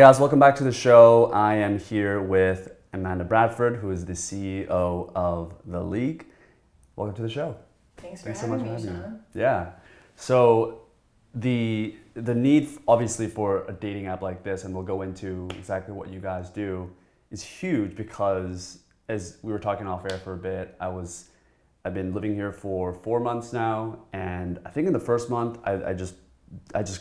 guys, welcome back to the show. I am here with Amanda Bradford, who is the CEO of The League. Welcome to the show. Thanks so much for having me, Sean. Yeah. So the need obviously for a dating app like this, and we'll go into exactly what you guys do, is huge because as we were talking off air for a bit, I've been living here for 4 months now, and I think in the first month I just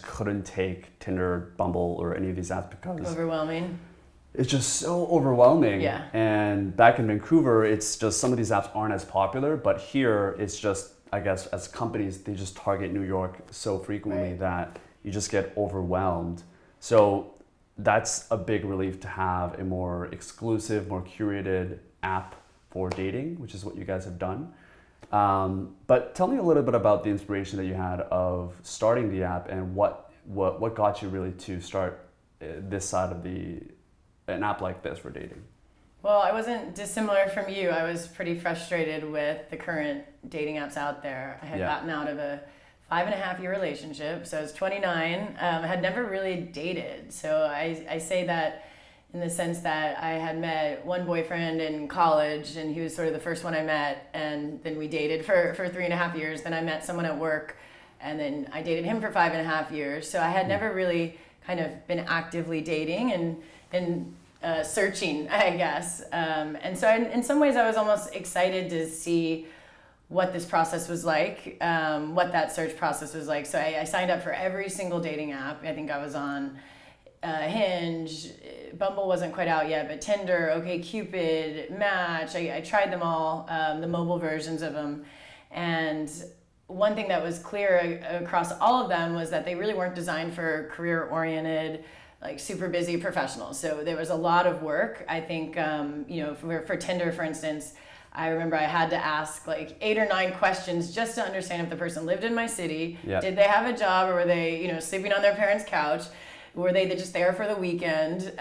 couldn't take Tinder, Bumble, or any of these apps because overwhelming. It's just so overwhelming. Yeah. And back in Vancouver, it's just some of these apps aren't as popular, but here it's just, I guess, as companies, they just target New York so frequently that you just get overwhelmed. So that's a big relief to have a more exclusive, more curated app for dating, which is what you guys have done. But tell me a little bit about the inspiration that you had of starting the app and what got you really to start this side of an app like this for dating. Well, I wasn't dissimilar from you. I was pretty frustrated with the current dating apps out there. I had gotten out of a 5.5-year relationship, so I was 29. I had never really dated. So I say that in the sense that I had met one boyfriend in college, and he was sort of the first one I met, and then we dated for 3.5 years. Then I met someone at work, and then I dated him for 5.5 years. So I had never really kind of been actively dating and searching, I guess. And so in some ways I was almost excited to see what this process was like, what that search process was like. So I signed up for every single dating app. I think I was on Hinge, Bumble wasn't quite out yet, but Tinder, OkCupid, Match, I tried them all, the mobile versions of them. And one thing that was clear across all of them was that they really weren't designed for career-oriented, like super busy professionals. So there was a lot of work. I think, for Tinder, for instance, I remember I had to ask like 8 or 9 questions just to understand if the person lived in my city. Yep. Did they have a job, or were they, sleeping on their parents' couch? Were they just there for the weekend?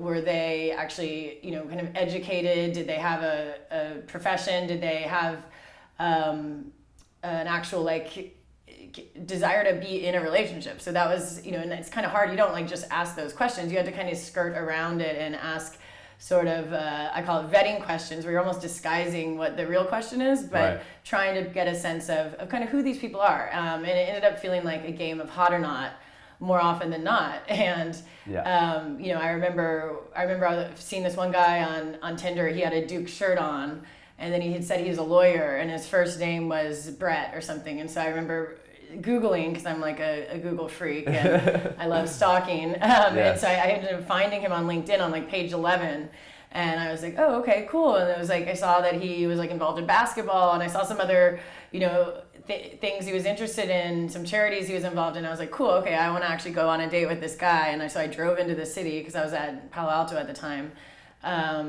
Were they actually, kind of educated? Did they have a profession? Did they have an actual desire to be in a relationship? So that was, and it's kind of hard. You don't just ask those questions. You have to kind of skirt around it and ask sort of, I call it vetting questions, where you're almost disguising what the real question is, but trying to get a sense of kind of who these people are. And it ended up feeling like a game of hot or not more often than not. And, I remember seeing this one guy on Tinder. He had a Duke shirt on, and then he had said he was a lawyer, and his first name was Brett or something. And so I remember Googling, because I'm like a Google freak, and I love stalking. And so I ended up finding him on LinkedIn on page 11. And I was like, oh, okay, cool. And it was I saw that he was involved in basketball, and I saw some other, things he was interested in, some charities he was involved in. I was like, cool, okay, I want to actually go on a date with this guy. And so I drove into the city because I was at Palo Alto at the time. I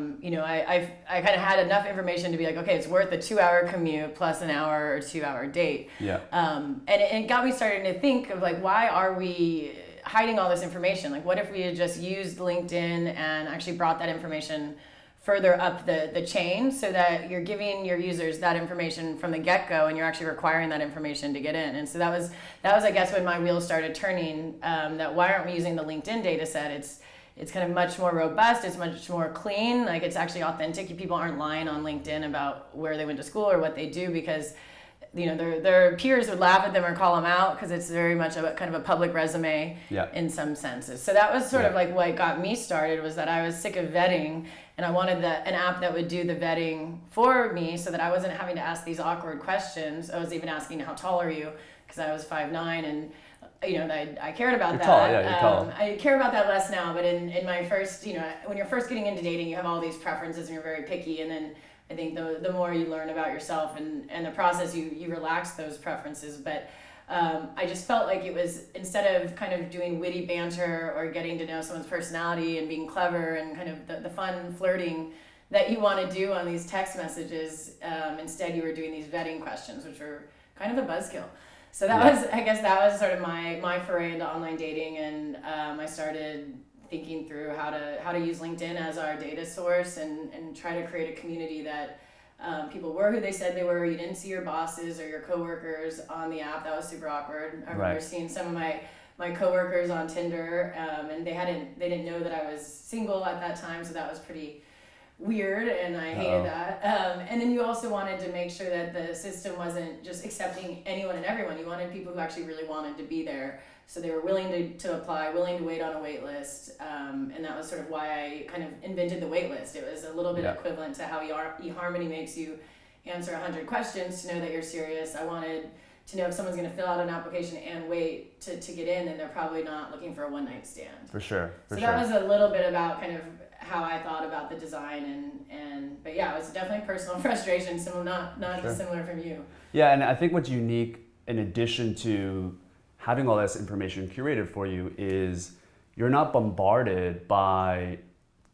kind of had enough information to be like, okay, it's worth a 2-hour commute plus an hour or 2-hour date. Yeah. And it got me starting to think of why are we hiding all this information? What if we had just used LinkedIn and actually brought that information further up the chain, so that you're giving your users that information from the get-go, and you're actually requiring that information to get in. And so that was I guess when my wheels started turning, that why aren't we using the LinkedIn data set? It's kind of much more robust, it's much more clean, it's actually authentic. People aren't lying on LinkedIn about where they went to school or what they do, because their peers would laugh at them or call them out, because it's very much a kind of a public resume in some senses. So that was sort of what got me started, was that I was sick of vetting, and I wanted an app that would do the vetting for me, so that I wasn't having to ask these awkward questions. I was even asking, how tall are you? Because I was 5'9", and I cared about you're that. Tall, yeah, you're tall. I care about that less now, but in my first, when you're first getting into dating, you have all these preferences and you're very picky, and then I think the more you learn about yourself and the process, you relax those preferences. But I just felt like it was, instead of kind of doing witty banter or getting to know someone's personality and being clever and kind of the fun flirting that you want to do on these text messages, instead you were doing these vetting questions, which were kind of a buzzkill. So that was sort of my foray into online dating, and I started thinking through how to use LinkedIn as our data source and try to create a community that people were who they said they were. You didn't see your bosses or your coworkers on the app. That was super awkward. I remember seeing some of my my coworkers on Tinder, and they didn't know that I was single at that time, so that was pretty weird, and I hated that. And then you also wanted to make sure that the system wasn't just accepting anyone and everyone. You wanted people who actually really wanted to be there, so they were willing to apply, willing to wait on a wait list, and that was sort of why I kind of invented the wait list. It was a little bit equivalent to how eHarmony makes you answer 100 questions to know that you're serious. I wanted to know if someone's going to fill out an application and wait to get in, then they're probably not looking for a one-night stand. For sure. So that was a little bit about kind of how I thought about the design, but yeah, it was definitely personal frustration, so not dissimilar from you. Yeah, and I think what's unique in addition to having all this information curated for you is you're not bombarded by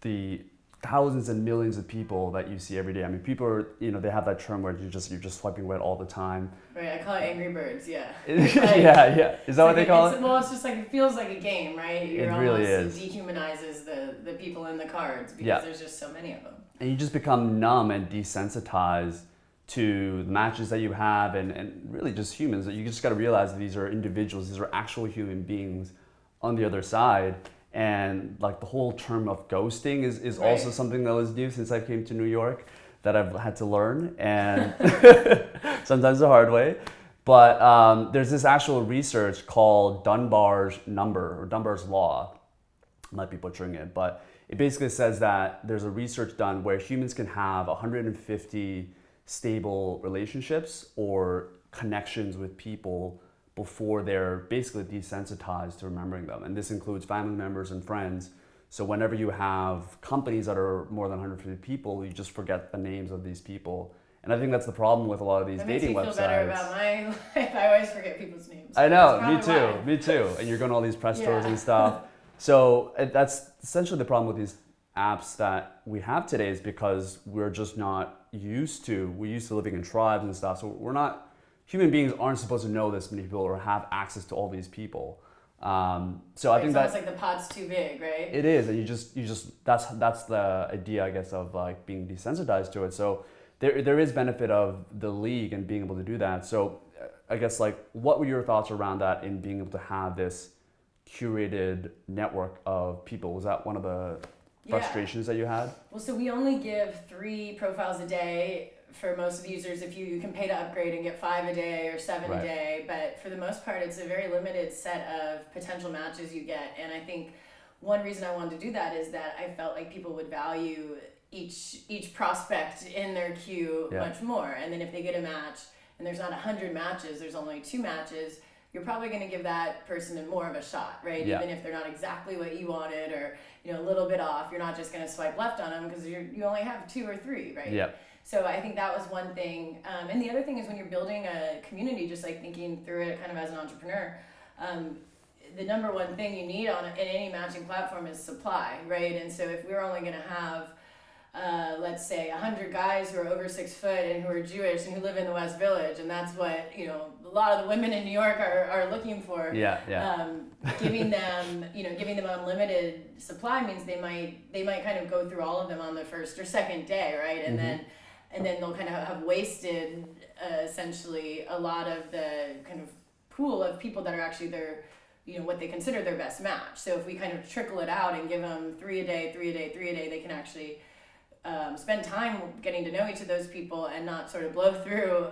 the thousands and millions of people that you see every day. I mean, people are, they have that term where you're just swiping right all the time. Right, I call it Angry Birds, yeah. Yeah. Is that what they call it? Well, it's just like, it feels like a game, right? It really is. It dehumanizes the people in the cards because there's just so many of them. And you just become numb and desensitized to the matches that you have and really just humans. You just got to realize that these are individuals, these are actual human beings on the other side. And like the whole term of ghosting is also something that was new since I came to New York that I've had to learn, and sometimes the hard way. But there's this actual research called Dunbar's number or Dunbar's law. I might be butchering it, but it basically says that there's a research done where humans can have 150 stable relationships or connections with people before they're basically desensitized to remembering them. And this includes family members and friends. So whenever you have companies that are more than 150 people, you just forget the names of these people. And I think that's the problem with a lot of these dating websites. That makes me feel better about my life. I always forget people's names. I know, me too. And you're going to all these press tours and stuff. So that's essentially the problem with these apps that we have today, is because we're just not used to living in tribes and stuff. So human beings aren't supposed to know this many people or have access to all these people. So I think it's like the pot's too big, right? It is, and you just that's the idea, I guess, of like being desensitized to it. So there is benefit of the league and being able to do that. So I guess, like, what were your thoughts around that in being able to have this curated network of people? Was that one of the frustrations that you had? Well, so we only give 3 profiles a day for most of the users. If you can pay to upgrade and get 5 a day or 7 a day, but for the most part, it's a very limited set of potential matches you get. And I think one reason I wanted to do that is that I felt like people would value each prospect in their queue much more. And then if they get a match and there's not 100 matches, there's only 2 matches, you're probably going to give that person more of a shot, right? Even if they're not exactly what you wanted, or a little bit off, you're not just going to swipe left on them because you only have 2 or 3, right? Yeah. So I think that was one thing. And the other thing is, when you're building a community, just like thinking through it kind of as an entrepreneur, the number one thing you need in any matching platform is supply, right? And so if we're only going to have, let's say, 100 guys who are over 6 foot and who are Jewish and who live in the West Village, and that's what a lot of the women in New York are looking for. Giving them unlimited supply means they might kind of go through all of them on the first or second day, right? And then they'll kind of have wasted essentially a lot of the kind of pool of people that are actually their, what they consider their best match. So if we kind of trickle it out and give them 3 a day, they can actually spend time getting to know each of those people and not sort of blow through,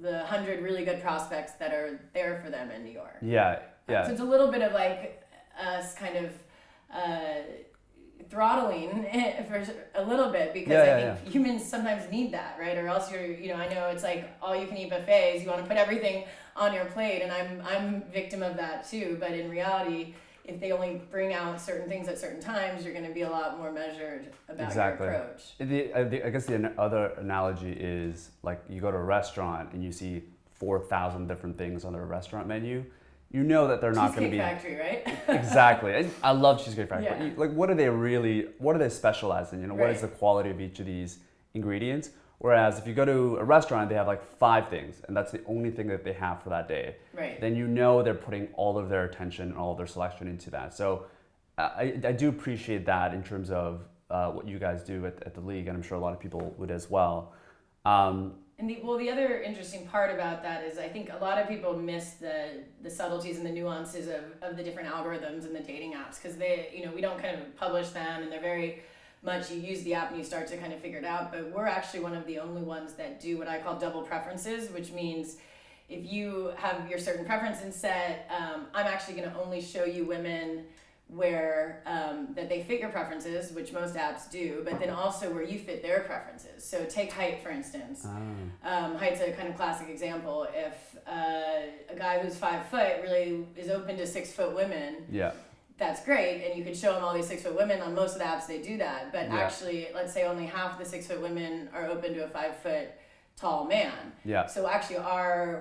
the 100 really good prospects that are there for them in New York. Yeah. So it's a little bit of like us kind of throttling it for a little bit, because I think humans sometimes need that, right? Or else I know it's like all you can eat buffets, you want to put everything on your plate, and I'm victim of that too. But in reality, if they only bring out certain things at certain times, you're going to be a lot more measured about your approach. I guess the other analogy is like you go to a restaurant and you see 4,000 different things on their restaurant menu. You know that they're not going to be... Cheesecake Factory, right? Exactly. I love Cheesecake Factory. Yeah. But what do they specialize in? What is the quality of each of these ingredients? Whereas if you go to a restaurant, they have like 5 things, and that's the only thing that they have for that day. Right. Then they're putting all of their attention and all of their selection into that. So I do appreciate that in terms of what you guys do at the league, and I'm sure a lot of people would as well. And the other interesting part about that is I think a lot of people miss the subtleties and the nuances of the different algorithms and the dating apps, because we don't kind of publish them, and they're very much, you use the app and you start to kind of figure it out. But we're actually one of the only ones that do what I call double preferences, which means if you have your certain preferences set, I'm actually going to only show you women where that they fit your preferences, which most apps do, but then also where you fit their preferences. So take height, for instance. Height's a kind of classic example. If a guy who's 5 foot really is open to 6 foot women, that's great, and you could show him all these 6 foot women. On most of the apps they do that, but actually, let's say only half the 6 foot women are open to a 5 foot tall man. So actually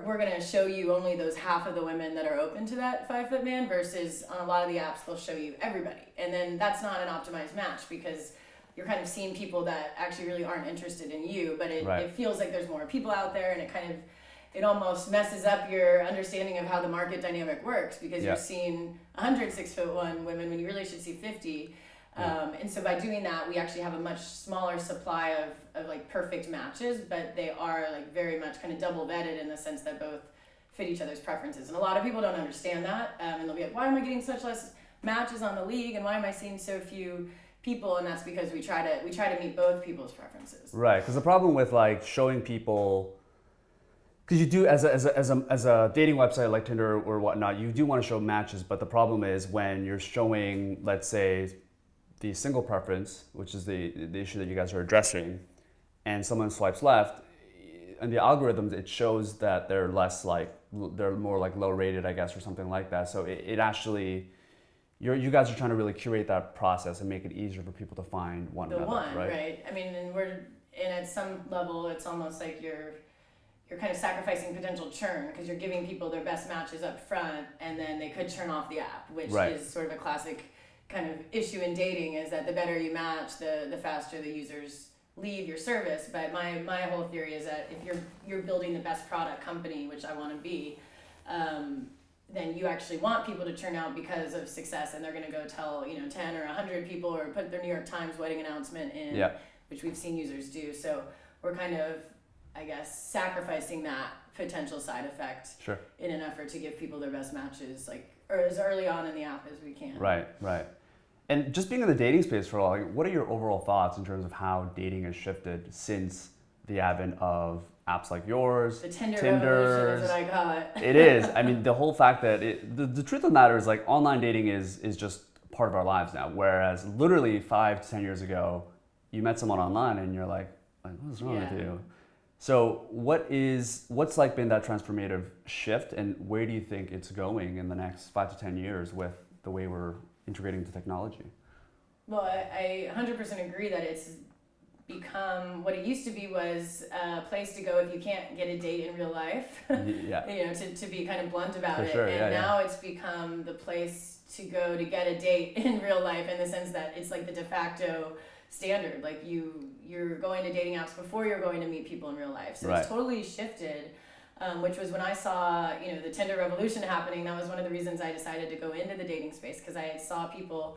we're going to show you only those half of the women that are open to that 5 foot man, versus on a lot of the apps they'll show you everybody. And then that's not an optimized match, because you're kind of seeing people that actually really aren't interested in you, but it feels like there's more people out there, and it almost messes up your understanding of how the market dynamic works, because you're seeing 100 6'1" women when you really should see 50. And so by doing that, we actually have a much smaller supply of like perfect matches, but they are like very much kind of double vetted in the sense that both fit each other's preferences. And a lot of people don't understand that, and they'll be like, why am I getting such less matches on the league, and why am I seeing so few people? And that's because we try to meet both people's preferences. Right, because the problem with like showing people, because you do as a dating website like Tinder or whatnot, you do want to show matches, but the problem is when you're showing, let's say, the single preference, which is the issue that you guys are addressing, and someone swipes left, in the algorithms it shows that they're more like low rated, I guess, or something like that. So it actually, you guys are trying to really curate that process and make it easier for people to find one another, right? I mean, and at some level, it's almost like you're kind of sacrificing potential churn, because you're giving people their best matches up front, and then they could turn off the app, which is sort of a classic kind of issue in dating, is that the better you match, the faster the users leave your service. But my whole theory is that if you're building the best product company, which I want to be, then you actually want people to turn out because of success, and they're going to go tell 10 or 100 people, or put their New York Times wedding announcement in, which we've seen users do. So we're kind of, I guess, sacrificing that potential side effect in an effort to give people their best matches, or as early on in the app as we can. Right. And just being in the dating space for a while, what are your overall thoughts in terms of how dating has shifted since the advent of apps like yours? The Tinder revolution is what I call it. It is. I mean, the whole fact that the truth of the matter is, like, online dating is just part of our lives now. Whereas literally 5 to 10 years ago, you met someone online and you're like what's wrong with you? So what's like been that transformative shift, and where do you think it's going in the next 5 to 10 years with the way we're integrating the technology? Well, I 100% agree that it's become what it used to be, was a place to go if you can't get a date in real life. To be kind of blunt about it. Now it's become the place to go to get a date in real life, in the sense that it's like the de facto standard. Like you're going to dating apps before you're going to meet people in real life. So it's totally shifted. Which was when I saw, the Tinder revolution happening. That was one of the reasons I decided to go into the dating space, because I saw people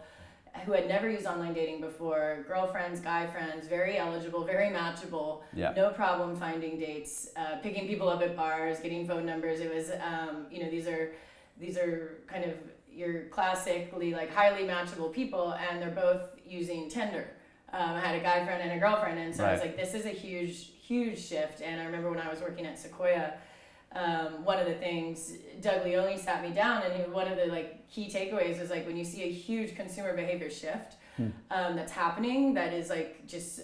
who had never used online dating before, girlfriends, guy friends, very eligible, very matchable, no problem finding dates, picking people up at bars, getting phone numbers. It was, these are kind of your classically like highly matchable people, and they're both using Tinder. I had a guy friend and a girlfriend, and so I was like, this is a huge shift. And I remember when I was working at Sequoia, one of the things, Doug Leone sat me down, and one of the key takeaways was when you see a huge consumer behavior shift that's happening, that is just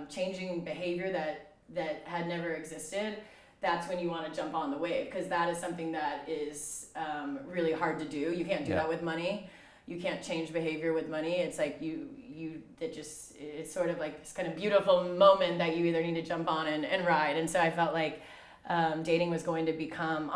changing behavior that had never existed, that's when you want to jump on the wave, because that is something that is really hard to do. You can't do that with money. You can't change behavior with money. It's it's sort of like this kind of beautiful moment that you either need to jump on and ride. And so I felt like online dating was going to become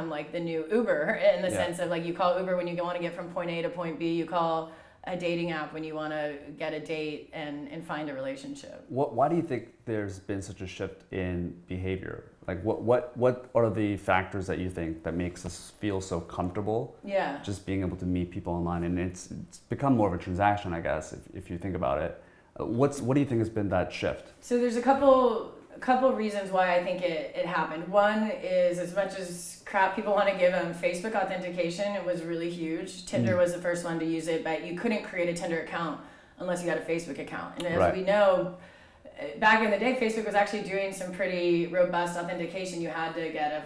like the new Uber, in the sense of you call Uber when you want to get from point A to point B. You call a dating app when you want to get a date and find a relationship. Why do you think there's been such a shift in behavior? What are the factors that you think that makes us feel so comfortable just being able to meet people online? And it's become more of a transaction, I guess, if you think about it. What do you think has been that shift? So there's a couple a couple of reasons why I think it happened. One is, as much as crap people want to give them, Facebook authentication, it was really huge. Tinder was the first one to use it, but you couldn't create a Tinder account unless you had a Facebook account. And as we know, back in the day, Facebook was actually doing some pretty robust authentication. You had to get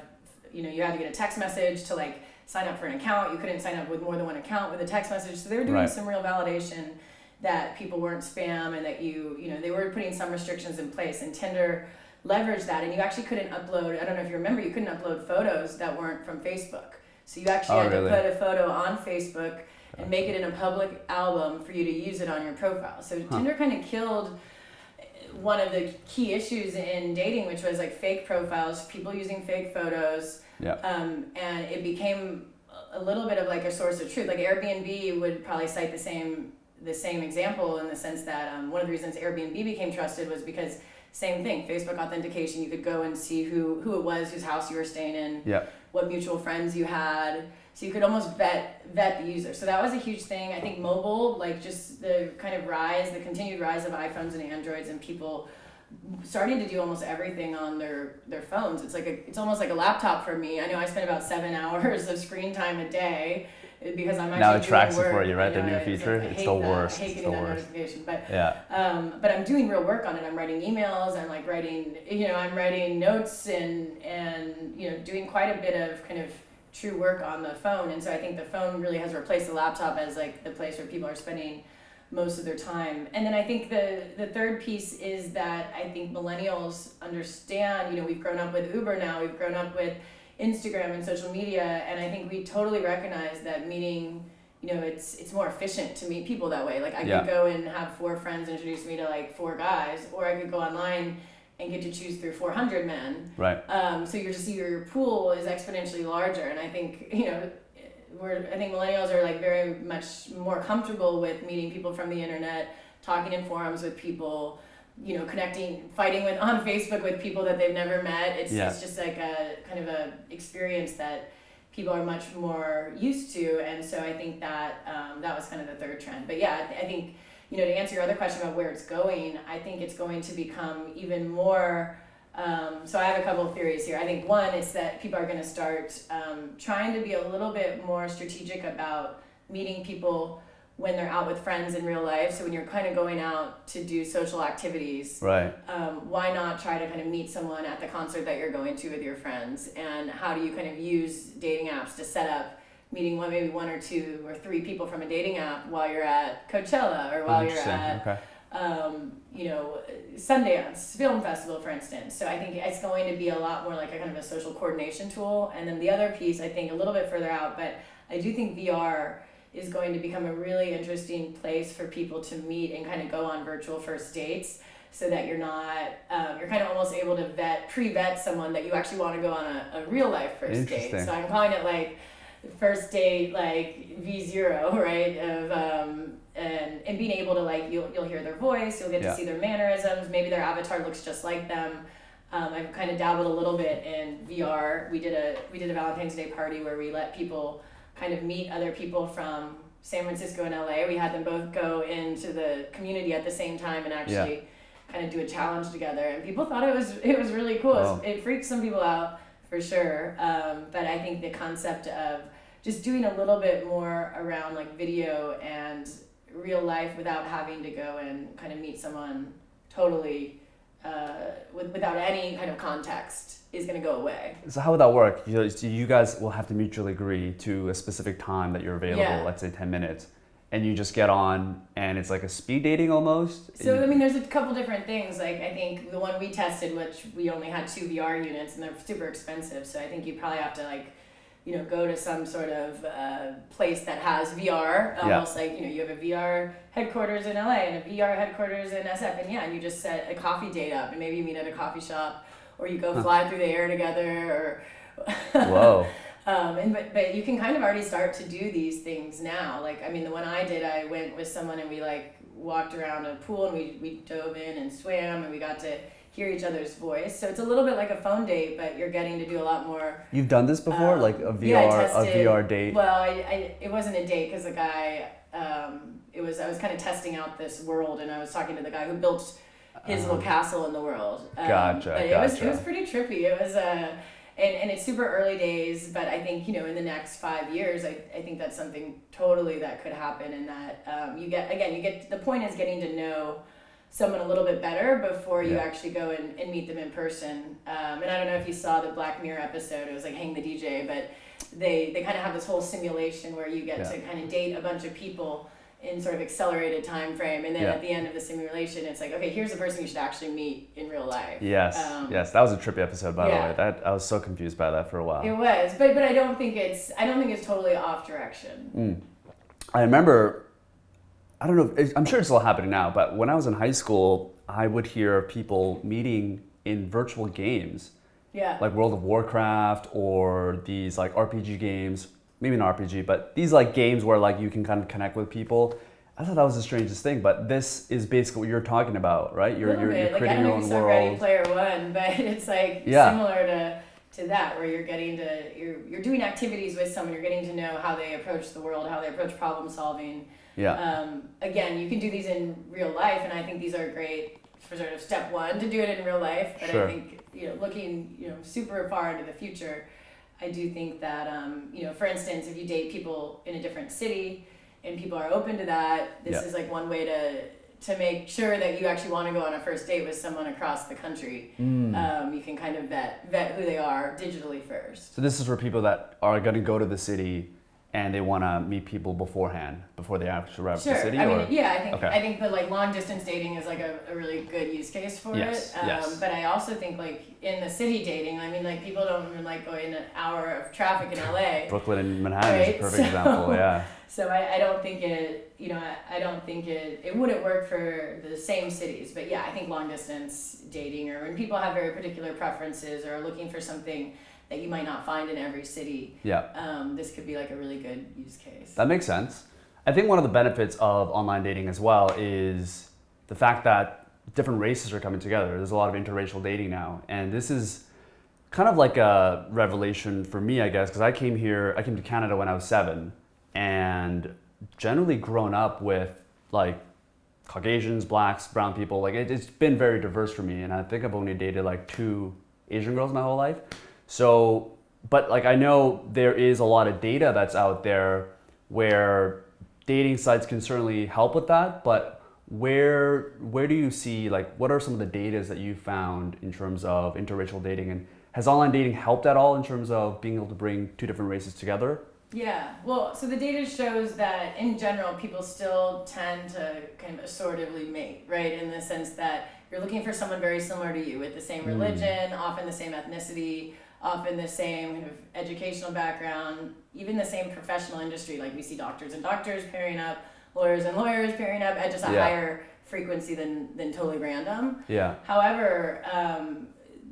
a text message to like sign up for an account. You couldn't sign up with more than one account with a text message. So they were doing some real validation that people weren't spam, and that they were putting some restrictions in place. And Tinder leveraged that, and you actually couldn't upload, I don't know if you remember, you couldn't upload photos that weren't from Facebook. So you actually had to put a photo on Facebook and make it in a public album for you to use it on your profile. So Tinder kind of killed one of the key issues in dating, which was like fake profiles, people using fake photos. And it became a little bit of like a source of truth. Like Airbnb would probably cite the same example, in the sense that one of the reasons Airbnb became trusted was because same thing, Facebook authentication. You could go and see who it was, whose house you were staying in, what mutual friends you had. So you could almost vet the user. So that was a huge thing. I think mobile, like just the kind of the continued rise of iPhones and Androids, and people starting to do almost everything on their phones. It's almost like a laptop for me. I know I spend about 7 hours of screen time a day, because I'm actually now it tracks doing it work. for you, right? The new feature. It's the worst. I hate getting that notification, but but I'm doing real work on it. I'm writing emails. I'm like I'm writing notes and doing quite a bit of kind of true work on the phone. And so I think the phone really has replaced the laptop as like the place where people are spending most of their time. And then I think the third piece is that I think millennials understand. We've grown up with Uber now. We've grown up with Instagram and social media, and I think we totally recognize that meeting, it's more efficient to meet people that way. Like I could go and have 4 friends introduce me to like 4 guys, or I could go online and get to choose through 400 men. Right. So your pool is exponentially larger, and I think I think millennials are like very much more comfortable with meeting people from the internet, talking in forums with people, connecting, fighting on Facebook with people that they've never met. It's just like a kind of a experience that people are much more used to. And so I think that that was kind of the third trend. But yeah, I think, to answer your other question about where it's going, I think it's going to become even more, so I have a couple of theories here. I think one is that people are going to start trying to be a little bit more strategic about meeting people when they're out with friends in real life. So when you're kind of going out to do social activities, why not try to kind of meet someone at the concert that you're going to with your friends? And how do you kind of use dating apps to set up meeting maybe 1 or 2 or 3 people from a dating app while you're at Coachella, or while you're at Sundance Film Festival, for instance. So I think it's going to be a lot more like a kind of a social coordination tool. And then the other piece, I think a little bit further out, but I do think VR is going to become a really interesting place for people to meet and kind of go on virtual first dates, so that you're not, you're kind of almost able to pre-vet someone that you actually want to go on a real life first date. So I'm calling it like first date, like V0, right? And being able to like, you'll hear their voice, you'll get to see their mannerisms, maybe their avatar looks just like them. I've kind of dabbled a little bit in VR. We did a Valentine's Day party where we let people kind of meet other people from San Francisco and LA. We had them both go into the community at the same time and actually kind of do a challenge together. And people thought it was really cool. Wow. It freaked some people out for sure. But I think the concept of just doing a little bit more around like video and real life without having to go and kind of meet someone totally without any kind of context is going to go away. So how would that work? You guys will have to mutually agree to a specific time that you're available, let's say 10 minutes, and you just get on, and it's like a speed dating almost? So, I mean, there's a couple different things. Like, I think the one we tested, which we only had 2 VR units, and they're super expensive, so I think you probably have to, like, go to some sort of place that has VR, almost like, you have a VR headquarters in LA and a VR headquarters in SF, and you just set a coffee date up, and maybe you meet at a coffee shop, or you go fly through the air together, or whoa. But you can kind of already start to do these things now. Like, I mean, the one I did, I went with someone and we like walked around a pool and we dove in and swam and we got to hear each other's voice. So it's a little bit like a phone date, but you're getting to do a lot more. You've done this before, like a VR date? Well, it wasn't a date because the guy, I was kind of testing out this world, and I was talking to the guy who built his little castle in the world. Gotcha. It was pretty trippy. It was and it's super early days, but I think, you know, in the next 5 years, I think that's something totally that could happen, and that you get the point is getting to know someone a little bit better before you actually go and meet them in person. And I don't know if you saw the Black Mirror episode, it was like Hang the DJ, but they kind of have this whole simulation where you get to kind of date a bunch of people in sort of accelerated time frame, and then at the end of the simulation it's like, okay, here's a person you should actually meet in real life. Yes, that was a trippy episode, by the way. I was so confused by that for a while. It was, but I don't think it's totally off direction. I remember, I don't know, I'm sure it's still happening now, but when I was in high school, I would hear people meeting in virtual games. Yeah. Like World of Warcraft or these like RPG games. Maybe not RPG, but these like games where like you can kind of connect with people. I thought that was the strangest thing, but this is basically what you're talking about, right? You're creating your own world. Ready Player One, but it's like similar to that, where you're getting to you're doing activities with someone, you're getting to know how they approach the world, how they approach problem solving. Yeah. Again, you can do these in real life, and I think these are great for sort of step one to do it in real life. But I think, you know, looking, you know, super far into the future, I do think that, you know, for instance, if you date people in a different city and people are open to that, this is like one way to make sure that you actually want to go on a first date with someone across the country. You can kind of vet who they are digitally first. So this is for people that are going to go to the city and they want to meet people beforehand, before they actually arrive at the city? I think that like long distance dating is like a really good use case for it. But I also think like in the city dating, I mean, like people don't even like going an hour of traffic in LA. Brooklyn and Manhattan is a perfect example, yeah. So I don't think it, you know, I don't think it wouldn't work for the same cities. But yeah, I think long distance dating, or when people have very particular preferences or are looking for something that you might not find in every city. This could be like a really good use case. That makes sense. I think one of the benefits of online dating as well is the fact that different races are coming together. There's a lot of interracial dating now. And this is kind of like a revelation for me, I guess, because I came to Canada when I was 7, and generally grown up with like Caucasians, blacks, brown people. Like it's been very diverse for me. And I think I've only dated like 2 Asian girls my whole life. So, but like I know there is a lot of data that's out there where dating sites can certainly help with that, but where do you see, like, what are some of the data that you found in terms of interracial dating, and has online dating helped at all in terms of being able to bring 2 different races together? Yeah, well, so the data shows that in general, people still tend to kind of assortively mate, right? In the sense that you're looking for someone very similar to you with the same religion, often the same ethnicity, often the same kind of educational background, even the same professional industry. Like we see doctors and doctors pairing up, lawyers and lawyers pairing up at just a higher frequency than totally random. Yeah. However,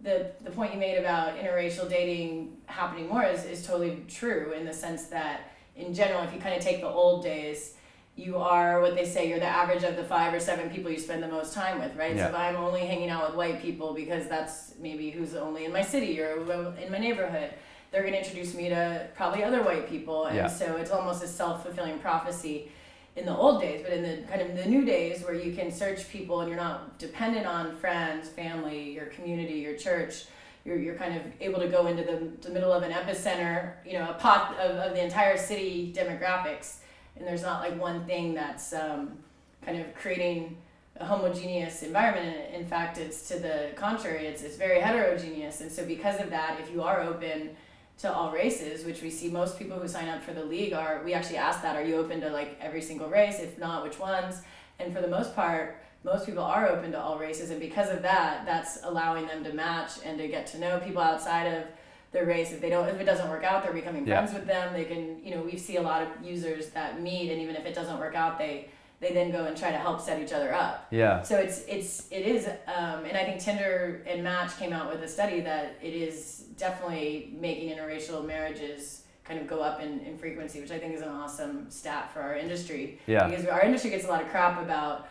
the point you made about interracial dating happening more is totally true, in the sense that in general, if you kind of take the old days, you are what they say, you're the average of the 5 or 7 people you spend the most time with, right? Yeah. So if I'm only hanging out with white people because that's maybe who's only in my city or in my neighborhood, they're going to introduce me to probably other white people. And so it's almost a self-fulfilling prophecy in the old days. But in the kind of the new days, where you can search people and you're not dependent on friends, family, your community, your church, you're kind of able to go into the middle of an epicenter, you know, a pot of the entire city demographics. And there's not like one thing that's kind of creating a homogeneous environment. In fact, it's to the contrary, it's very heterogeneous. And so because of that, if you are open to all races, which we see most people who sign up for the league we actually ask that, are you open to like every single race? If not, which ones? And for the most part, most people are open to all races. And because of that, that's allowing them to match and to get to know people outside of their race. If it doesn't work out, they're becoming friends with them. They can, you know, we see a lot of users that meet, and even if it doesn't work out, they then go and try to help set each other up. Yeah. So it is, and I think Tinder and Match came out with a study that it is definitely making interracial marriages kind of go up in frequency, which I think is an awesome stat for our industry. Yeah. Because our industry gets a lot of crap about,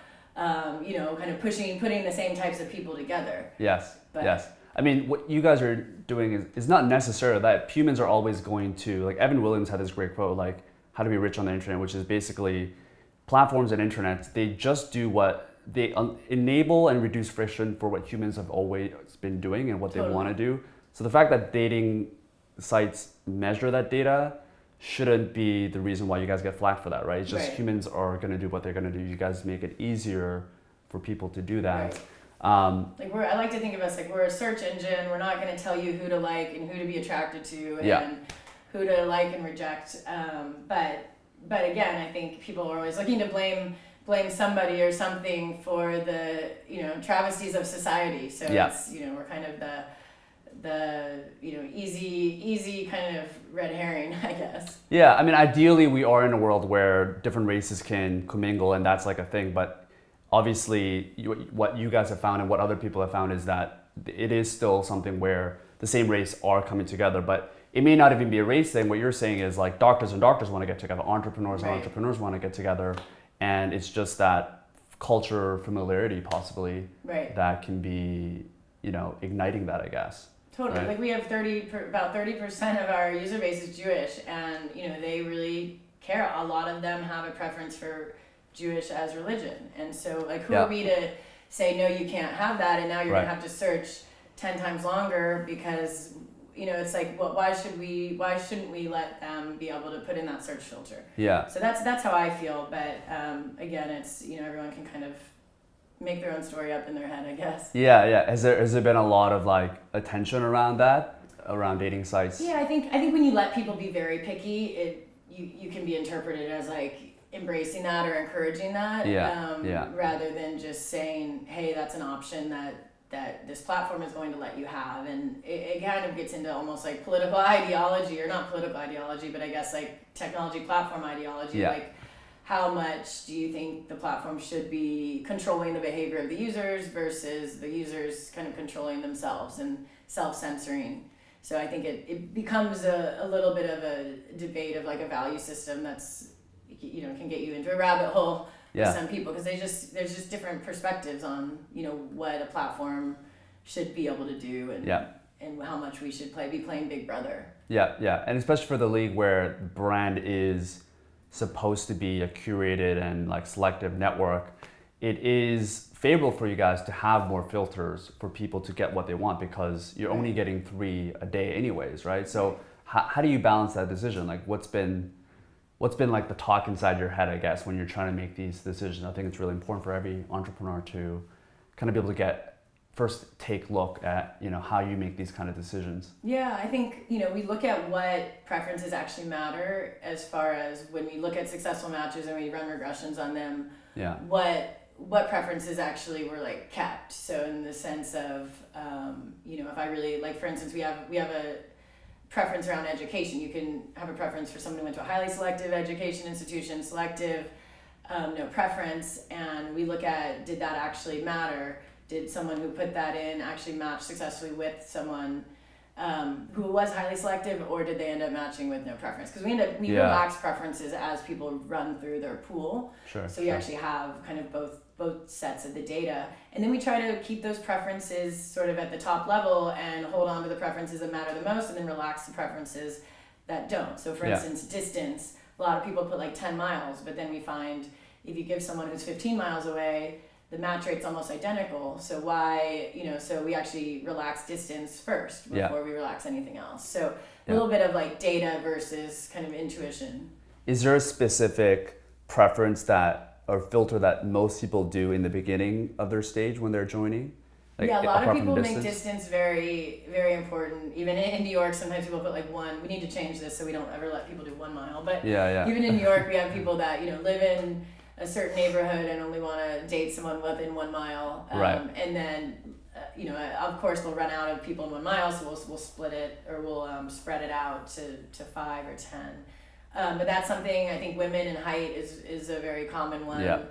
you know, kind of putting the same types of people together. Yes. Yes. I mean, what you guys are doing is not necessarily that humans are always going to, like Evan Williams had this great quote, like, how to be rich on the internet, which is basically platforms and internet, they just do what they enable and reduce friction for what humans have always been doing and what they want to do. So the fact that dating sites measure that data shouldn't be the reason why you guys get flack for that, right? It's just humans are going to do what they're going to do. You guys make it easier for people to do that. Like I like to think of us like we're a search engine. We're not going to tell you who to like and who to be attracted to and who to like and reject. But again, I think people are always looking to blame somebody or something for the travesties of society. So it's we're kind of the easy kind of red herring, I guess. Yeah, I mean, ideally we are in a world where different races can commingle and that's like a thing, but obviously what you guys have found and what other people have found is that it is still something where the same race are coming together, but it may not even be a race thing. What you're saying is like doctors and doctors want to get together, entrepreneurs and entrepreneurs want to get together, and it's just that culture familiarity possibly that can be igniting that, I guess. Totally. Right? Like we have about 30% of our user base is Jewish, and they really care. A lot of them have a preference for Jewish as religion, and so like who are we to say no, you can't have that, and now you're gonna have to search 10 times longer because it's like, well, why shouldn't we let them be able to put in that search filter? Yeah. So that's how I feel, but again, it's everyone can kind of make their own story up in their head, I guess. Yeah. Has there been a lot of like attention around that, around dating sites? Yeah, I think when you let people be very picky, you can be interpreted as like embracing that or encouraging that, rather than just saying, hey, that's an option that this platform is going to let you have. And it kind of gets into almost like political ideology, or not political ideology, but I guess like technology platform ideology. Like, how much do you think the platform should be controlling the behavior of the users versus the users kind of controlling themselves and self-censoring? So I think it becomes a little bit of a debate of like a value system that's, can get you into a rabbit hole with some people, because there's just different perspectives on, what a platform should be able to do and how much we should be playing Big Brother. Yeah. And especially for the league where brand is supposed to be a curated and like selective network, it is favorable for you guys to have more filters for people to get what they want, because you're only getting 3 a day anyways, right? So how do you balance that decision? Like what's been like the talk inside your head, I guess, when you're trying to make these decisions? I think it's really important for every entrepreneur to kind of be able to take look at, how you make these kind of decisions. Yeah, I think, we look at what preferences actually matter as far as when we look at successful matches and we run regressions on them, what preferences actually were like kept. So in the sense of, if I really, like for instance, we have a preference around education. You can have a preference for someone who went to a highly selective education institution, selective, no preference, and we look at, did that actually matter? Did someone who put that in actually match successfully with someone who was highly selective, or did they end up matching with no preference? Because we relax preferences as people run through their pool. So you actually have kind of both sets of the data, and then we try to keep those preferences sort of at the top level and hold on to the preferences that matter the most, and then relax the preferences that don't. So for instance, distance, a lot of people put like 10 miles, but then we find if you give someone who's 15 miles away, the match rate's almost identical. So why, so we actually relax distance first before we relax anything else. So a little bit of like data versus kind of intuition. Is there a specific preference or filter that most people do in the beginning of their stage when they're joining? Like, a lot of people make distance very, very important. Even in New York, sometimes people put like 1. We need to change this so we don't ever let people do 1 mile. But even in New York, we have people that live in a certain neighborhood and only want to date someone within 1 mile. And then, of course, they'll run out of people in 1 mile, so we'll split it, or we'll spread it out to 5 or 10. But that's something I think women and height is a very common one.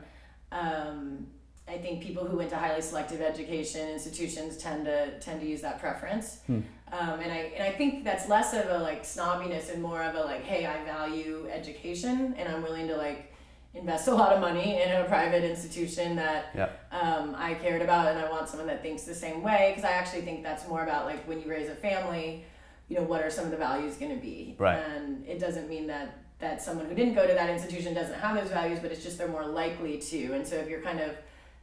I think people who went to highly selective education institutions tend to use that preference. And I think that's less of a like snobbiness and more of a like, hey, I value education and I'm willing to like invest a lot of money in a private institution that I cared about, and I want someone that thinks the same way, because I actually think that's more about like when you raise a family, what are some of the values going to be? And it doesn't mean that someone who didn't go to that institution doesn't have those values, but it's just they're more likely to. And so if you're kind of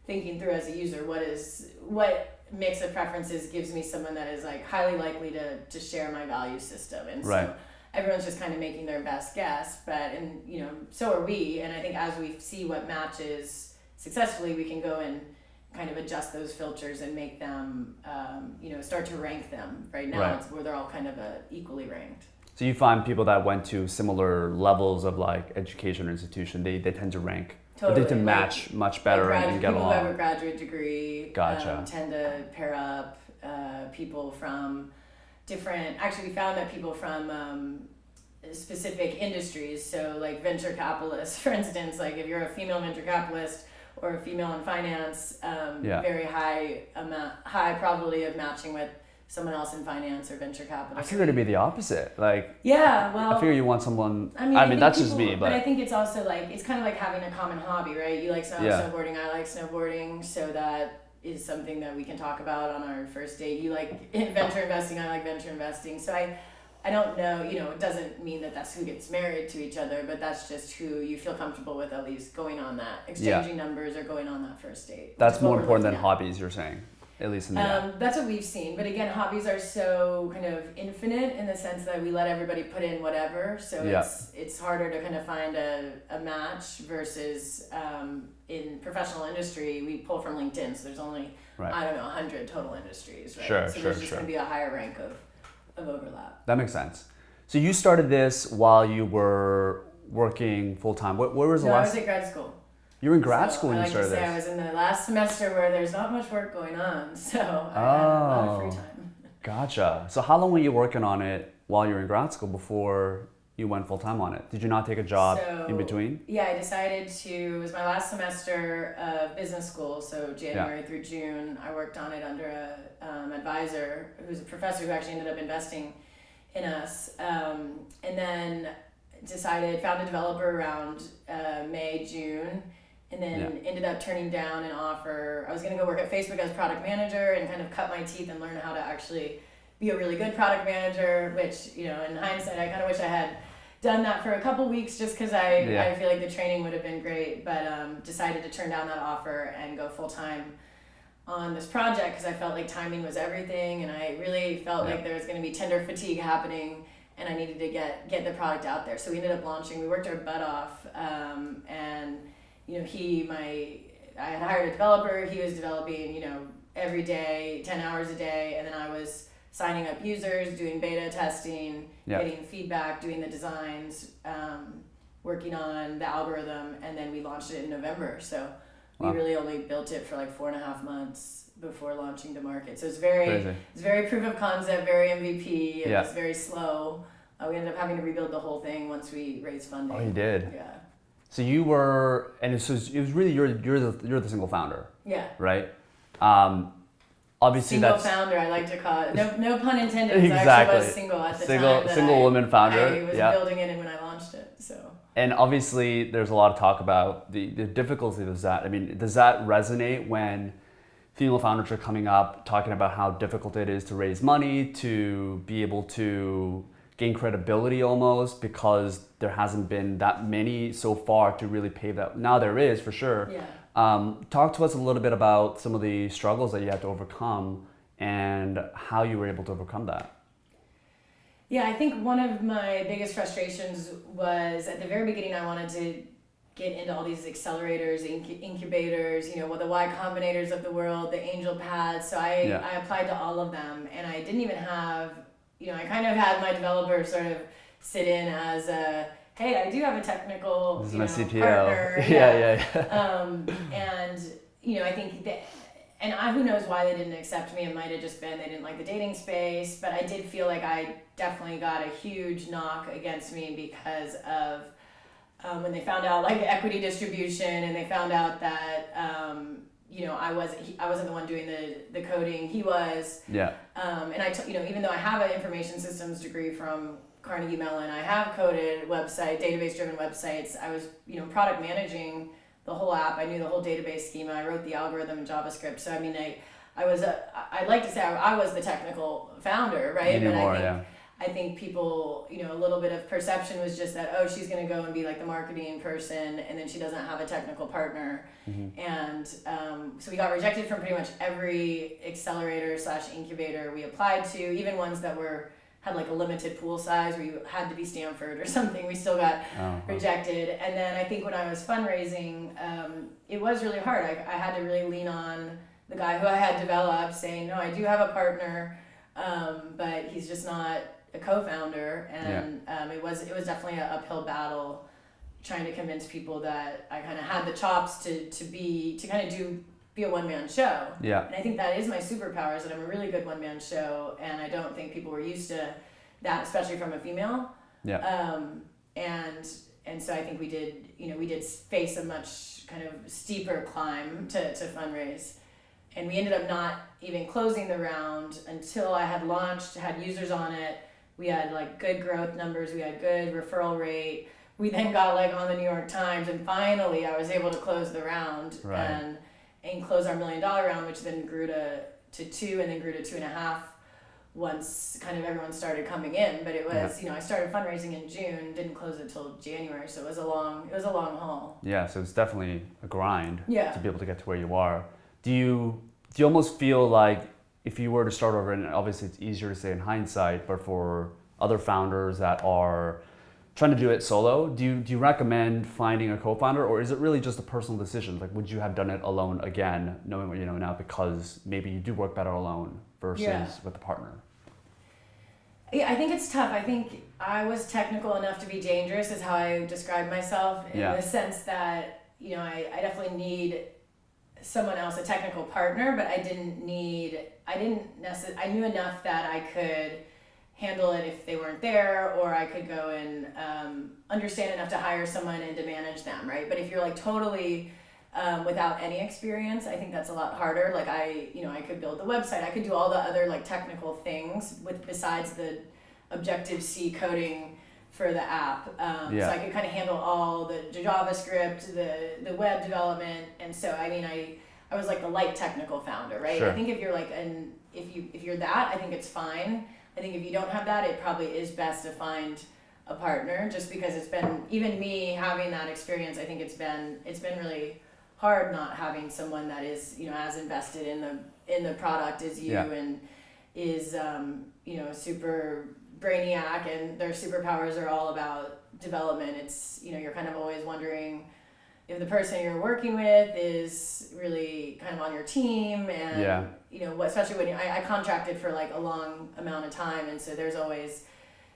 thinking through as a user, what mix of preferences gives me someone that is like highly likely to share my value system. And so everyone's just kind of making their best guess, and so are we. And I think as we see what matches successfully, we can go and kind of adjust those filters and make them, start to rank them. Right now, it's where they're all kind of equally ranked. So you find people that went to similar levels of like education or institution, they tend to rank. Totally. They tend to match much better and get along. People who have a graduate degree tend to pair up. People from different. Actually, we found that people from specific industries. So, like venture capitalists, for instance, like if you're a female venture capitalist or a female in finance, very high probability of matching with someone else in finance or venture capital. I figured it'd be the opposite. Like, I figure you want someone. I mean that's just me, but I think it's also like it's kind of like having a common hobby, right? You like snowboarding, I like snowboarding, so that is something that we can talk about on our first date. You like venture investing, I like venture investing. So I don't know, it doesn't mean that that's who gets married to each other, but that's just who you feel comfortable with, at least going on that, exchanging numbers or going on that first date. That's more important than hobbies, you're saying, at least in the app. That's what we've seen. But again, hobbies are so kind of infinite in the sense that we let everybody put in whatever. So it's harder to kind of find a match versus in professional industry, we pull from LinkedIn. So there's only, 100 total industries, right? So there's just going to be a higher rank of overlap. That makes sense. So you started this while you were working full-time. Where was the last? I was at grad school. You were in grad school when you started this? I was in the last semester where there's not much work going on, so I had a lot of free time. Gotcha. So how long were you working on it while you were in grad school before you went full-time on it? Did you not take a job in between? Yeah, I decided it was my last semester of business school, so January through June, I worked on it under an advisor who's a professor who actually ended up investing in us, and then found a developer around May, June, and then ended up turning down an offer. I was going to go work at Facebook as product manager and kind of cut my teeth and learn how to actually be a really good product manager, which, in hindsight, I kind of wish I had done that for a couple weeks just because I feel like the training would have been great, but decided to turn down that offer and go full-time on this project because I felt like timing was everything, and I really felt like there was going to be tender fatigue happening, and I needed to get the product out there. So we ended up launching. We worked our butt off, and I had hired a developer. He was developing, every day, 10 hours a day, and then I was signing up users, doing beta testing, getting feedback, doing the designs, working on the algorithm, and then we launched it in November. So we really only built it for like 4.5 months before launching to market. So it's very proof of concept, very MVP. It was very slow. We ended up having to rebuild the whole thing once we raised funding. Oh, you did? Yeah. So you were, and it was really you're the single founder. Yeah. Right. Obviously, single founder. I like to call it. No pun intended. Exactly. I actually was single at the time. Single woman founder. I was building it when I launched it. So. And obviously, there's a lot of talk about the difficulty of that. I mean, does that resonate when female founders are coming up talking about how difficult it is to raise money, to be able to gain credibility almost, because there hasn't been that many so far to really pave that. Now there is, for sure. Yeah. Talk to us a little bit about some of the struggles that you had to overcome and how you were able to overcome that. Yeah, I think one of my biggest frustrations was at the very beginning I wanted to get into all these accelerators, incubators, the Y Combinators of the world, the angel pads. So I applied to all of them, and I didn't even have, I kind of had my developer sort of sit in as a, hey, I do have a technical partner. And I think that, who knows why they didn't accept me. It might have just been they didn't like the dating space, but I did feel like I definitely got a huge knock against me because of when they found out like the equity distribution, and they found out that I wasn't the one doing the coding. He was. Yeah. And even though I have an information systems degree from Carnegie Mellon, I have coded database-driven websites. I was, product managing the whole app. I knew the whole database schema. I wrote the algorithm in JavaScript. So, I'd like to say I was the technical founder, right? But I think I think people, a little bit of perception was just that, oh, she's going to go and be like the marketing person, and then she doesn't have a technical partner. And so we got rejected from pretty much every accelerator / incubator we applied to, even ones that had like a limited pool size where you had to be Stanford or something. We still got rejected. And then I think when I was fundraising, it was really hard. I had to really lean on the guy who I had developed, saying, no, I do have a partner, but he's just not a co-founder. And it was definitely an uphill battle trying to convince people that I kind of had the chops to be a one-man show. And I think that is my superpower, is that I'm a really good one-man show, and I don't think people were used to that, especially from a female. And so I think we did face a much kind of steeper climb to fundraise. And we ended up not even closing the round until I had launched, had users on it. We had like good growth numbers, we had good referral rate. We then got like on the New York Times, and finally I was able to close the round and close our $1 million round, which then grew to 2 and then grew to 2.5 once kind of everyone started coming in. But it was, I started fundraising in June, didn't close it till January, so it was a long haul. Yeah, so it's definitely a grind to be able to get to where you are. Do you almost feel like if you were to start over, and obviously it's easier to say in hindsight, but for other founders that are trying to do it solo, do you recommend finding a co-founder, or is it really just a personal decision? Like, would you have done it alone again, knowing what you know now, because maybe you do work better alone versus with a partner? Yeah, I think it's tough. I think I was technical enough to be dangerous, is how I describe myself, in the sense that, I definitely need someone else, a technical partner, but I knew enough that I could handle it if they weren't there, or I could go and understand enough to hire someone and to manage them, right? But if you're like totally without any experience, I think that's a lot harder. Like I could build the website, I could do all the other like technical things besides the Objective-C coding for the app. So I could kind of handle all the JavaScript, the web development, and so I was like the light technical founder, right? Sure. I think if you're like if you're that, I think it's fine. I think if you don't have that, it probably is best to find a partner, just because it's been, even me having that experience, I think it's been really hard not having someone that is, as invested in the product as you, and is super brainiac, and their superpowers are all about development. It's, you're kind of always wondering if the person you're working with is really kind of on your team, and especially when I contracted for like a long amount of time, and so there's always,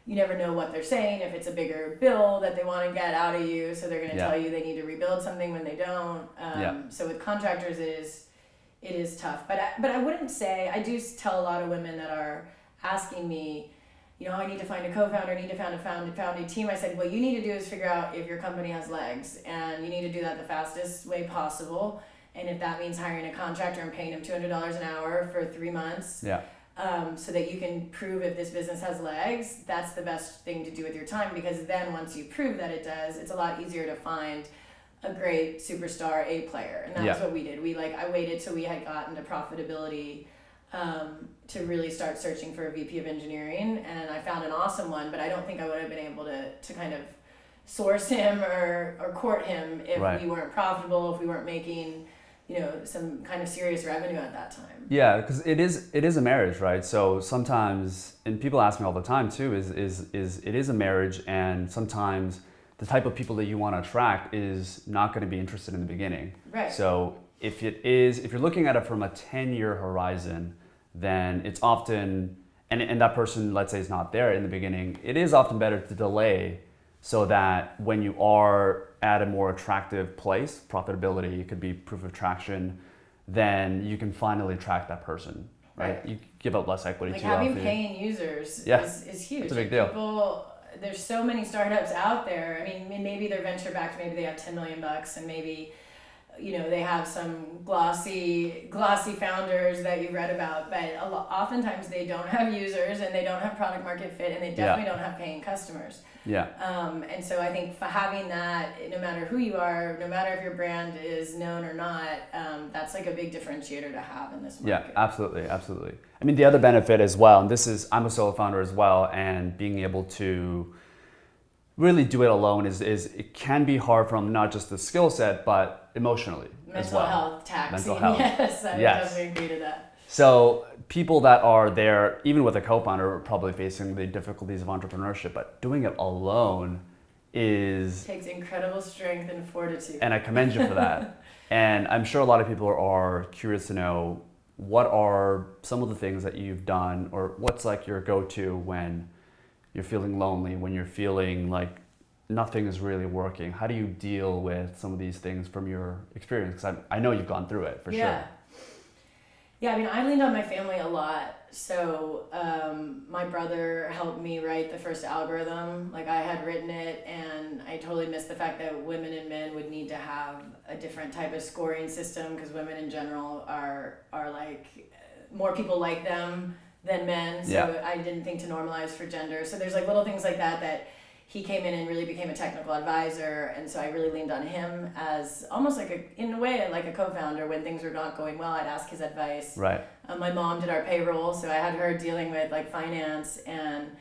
you never know what they're saying, if it's a bigger bill that they want to get out of you, so they're going to tell you they need to rebuild something when they don't. So with contractors it is tough, but I wouldn't say, I do tell a lot of women that are asking me, I need to find a co-founder, I need to found a team. I said, what you need to do is figure out if your company has legs, and you need to do that the fastest way possible. And if that means hiring a contractor and paying them $200 an hour for 3 months, so that you can prove if this business has legs, that's the best thing to do with your time, because then once you prove that it does, it's a lot easier to find a great superstar A player. And that's what we did. I waited till we had gotten to profitability to really start searching for a VP of engineering, and I found an awesome one, but I don't think I would have been able to kind of source him or court him if we weren't profitable, if we weren't making some kind of serious revenue at that time. Yeah, because it is a marriage, right? So sometimes, and people ask me all the time too, is it is a marriage, and sometimes the type of people that you want to attract is not going to be interested in the beginning. Right. So if you're looking at it from a 10-year horizon, then it's often, and that person, let's say, is not there in the beginning, it is often better to delay, so that when you are at a more attractive place, profitability, it could be proof of traction, then you can finally attract that person, right? You give up less equity too often. Having paying users is huge. It's a big deal. There's so many startups out there. I mean, maybe they're venture backed, maybe they have $10 million, and maybe they have some glossy founders that you've read about, but oftentimes they don't have users and they don't have product market fit and they definitely don't have paying customers. Yeah. And so I think for having that, no matter who you are, no matter if your brand is known or not, that's like a big differentiator to have in this market. Yeah, absolutely. I mean, the other benefit as well, and I'm a solo founder as well, and being able to really do it alone is it can be hard from not just the skill set, but emotionally as well. Mental health taxing. Mental health. Yes, I definitely agree to that. So people that are there, even with a co-founder, are probably facing the difficulties of entrepreneurship, but doing it alone takes incredible strength and fortitude. And I commend you for that. And I'm sure a lot of people are curious to know, what are some of the things that you've done, or what's like your go-to when you're feeling lonely, when you're feeling like nothing is really working? How do you deal with some of these things from your experience? Because I know you've gone through it for sure. Yeah, I mean, I leaned on my family a lot. So my brother helped me write the first algorithm. Like, I had written it, and I totally missed the fact that women and men would need to have a different type of scoring system, because women in general are like, more people like them than men. So I didn't think to normalize for gender. So there's like little things like that he came in and really became a technical advisor, and so I really leaned on him as almost like in a way like a co-founder. When things were not going well, I'd ask his advice. Right. My mom did our payroll, so I had her dealing with like finance and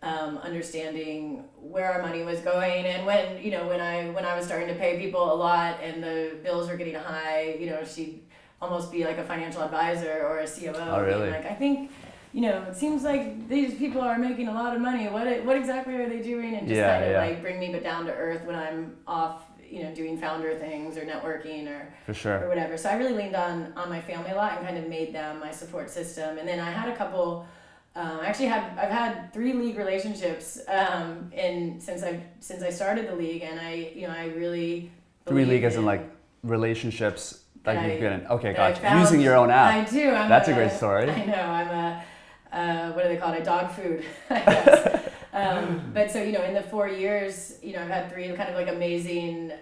understanding where our money was going, and when I was starting to pay people a lot and the bills were getting high, she'd almost be like a financial advisor or a COO. Oh, really? Being like, I think, it seems like these people are making a lot of money. What exactly are they doing? And just like bring me down to earth when I'm off, doing founder things or networking or for sure or whatever. So I really leaned on my family a lot and kind of made them my support system. And then I had a couple. I've had 3 league relationships since I started the league, and I really 3 league as in like relationships that you've been in. Okay, gotcha. Using your own I app. do. That's a great story. I know. I'm a what do they call it? Dog food, I guess. But so in the 4 years, I've had 3 kind of like amazing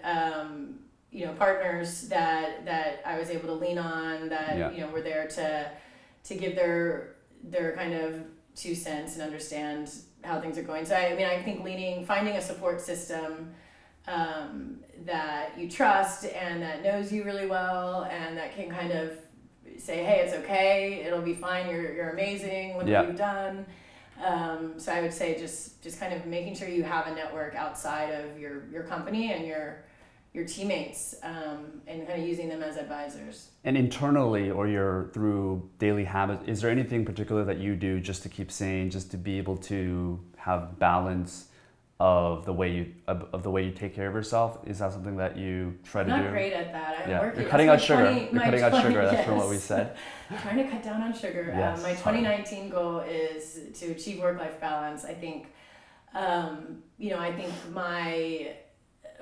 partners that I was able to lean on, that were there to give their kind of 2 cents and understand how things are going. So I think finding a support system that you trust and that knows you really well and that can kind of say, hey, it's okay, it'll be fine, you're amazing, look what you've done. So I would say just kind of making sure you have a network outside of your company and your teammates, and kind of using them as advisors. And internally, or through daily habits, is there anything particular that you do just to keep sane, just to be able to have balance of the way you take care of yourself? Is that something that you try to do? I'm not great at that. You're cutting out sugar. You're cutting out sugar. That's from what we said. Trying to cut down on sugar. Yes, my 2019 goal is to achieve work-life balance. I think, I think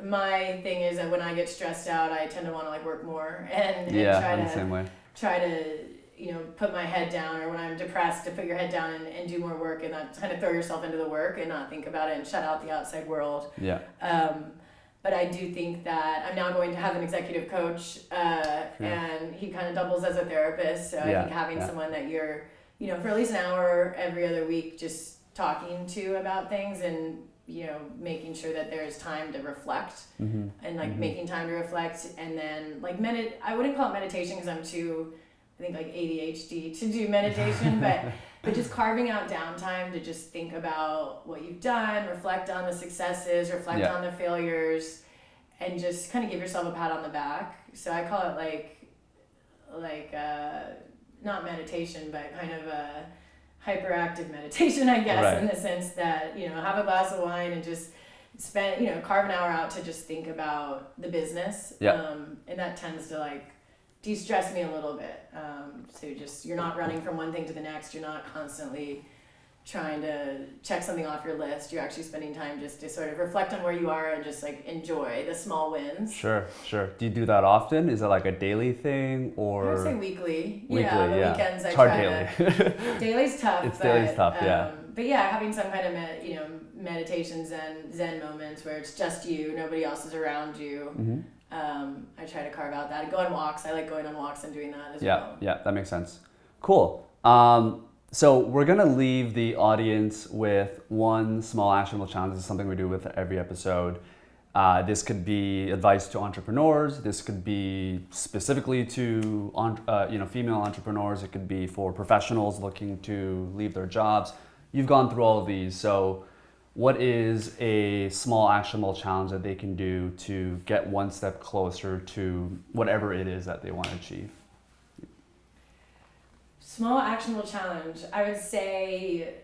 my thing is that when I get stressed out, I tend to want to like work more and try to put my head down, or when I'm depressed, to put your head down and do more work, and not kind of throw yourself into the work and not think about it and shut out the outside world. Yeah. But I do think that I'm now going to have an executive coach, and he kind of doubles as a therapist. So I think having someone that you're, for at least an hour every other week, just talking to about things, and making sure that there's time to reflect, and like making time to reflect, and then like I wouldn't call it meditation because I'm too, I think, like ADHD to do meditation, but just carving out downtime to just think about what you've done, reflect on the successes, reflect on the failures, and just kind of give yourself a pat on the back. So I call it like not meditation, but kind of a hyperactive meditation, I guess, in the sense that, have a glass of wine and just spend, carve an hour out to just think about the business. And that tends to like de-stress me a little bit. So you're not running from one thing to the next. You're not constantly trying to check something off your list. You're actually spending time just to sort of reflect on where you are and just like enjoy the small wins. Sure. Do you do that often? Is it like a daily thing, or? I would say weekly. Weekends I it's hard try daily. Daily's tough. Daily's tough, yeah. But yeah, having some kind of meditations and Zen moments where it's just you, nobody else is around you. I try to carve out that. Go on walks. I like going on walks and doing that as Yeah, well. yeah, that makes sense. Cool. So we're gonna leave the audience with one small actionable challenge. This is something we do with every episode. This could be advice to entrepreneurs. This could be specifically to female entrepreneurs. It could be for professionals looking to leave their jobs. You've gone through all of these. So what is a small actionable challenge that they can do to get one step closer to whatever it is that they want to achieve? Small actionable challenge. I would say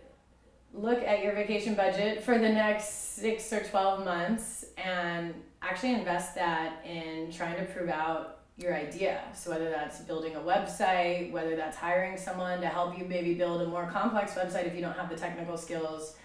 look at your vacation budget for the next 6 or 12 months and actually invest that in trying to prove out your idea. So whether that's building a website, whether that's hiring someone to help you maybe build a more complex website if you don't have the technical skills,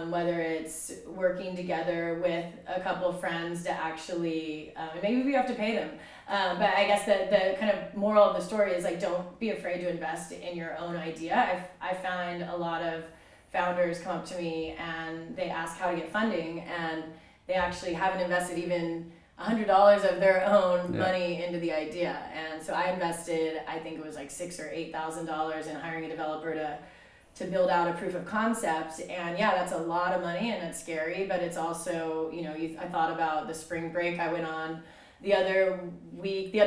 whether it's working together with a couple of friends to actually, maybe you have to pay them. But I guess the kind of moral of the story is like, don't be afraid to invest in your own idea. I find a lot of founders come up to me and they ask how to get funding, and they actually haven't invested even $100 of their own money into the idea. And so I invested, I think it was like $6,000 or $8,000 in hiring a developer to build out a proof of concept. And yeah, that's a lot of money and it's scary, but it's also, I thought about the spring break I went on the other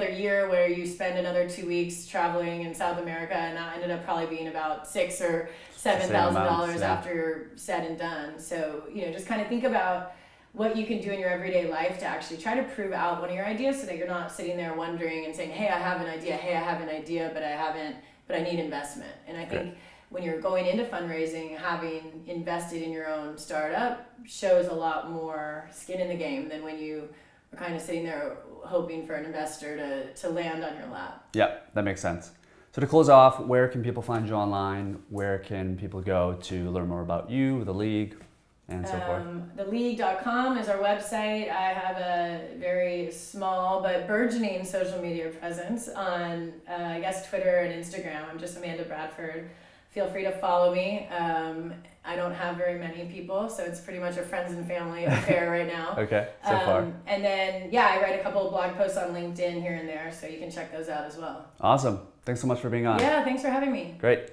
year, where you spend another 2 weeks traveling in South America, and that ended up probably being about $6,000 or $7,000 after you're said and done. So, just kind of think about what you can do in your everyday life to actually try to prove out one of your ideas, so that you're not sitting there wondering and saying, hey, I have an idea, but I need investment. And I think when you're going into fundraising, having invested in your own startup shows a lot more skin in the game than when you are kind of sitting there hoping for an investor to land on your lap. Yeah, that makes sense. So to close off, where can people find you online? Where can people go to learn more about you, the League, and so forth? Theleague.com is our website. I have a very small but burgeoning social media presence on, Twitter and Instagram. I'm just Amanda Bradford. Feel free to follow me. I don't have very many people, so it's pretty much a friends and family affair right now. Okay, so far. And then, I write a couple of blog posts on LinkedIn here and there, so you can check those out as well. Awesome. Thanks so much for being on. Yeah, thanks for having me. Great.